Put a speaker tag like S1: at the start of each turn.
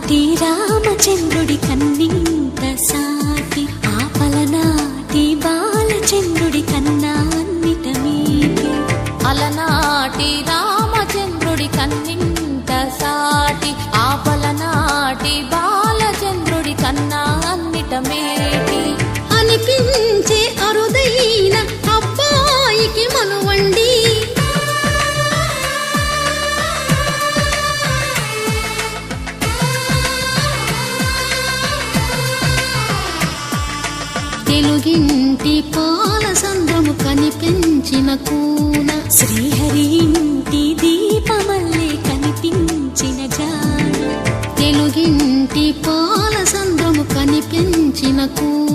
S1: అలనాటి రామచంద్రుడి కన్నింత సాటి ఆపలనాటి బాలచంద్రుడి కన్నా అన్నిట మీటి.
S2: అలనాటి రామచంద్రుడి కన్నింత సాటి ఆపలనాటి బాలచంద్రుడి కన్నా అన్నిట మేటి.
S1: అనిపించే అరుదైన అబ్బాయికి మనువండి, తెలుగింటి పాల సంద్రము కనిపించిన కూన, శ్రీహరి ఇంటి దీపమల్లే కనిపించిన జాన. తెలుగింటి పాల సంద్రము కనిపించిన కూన,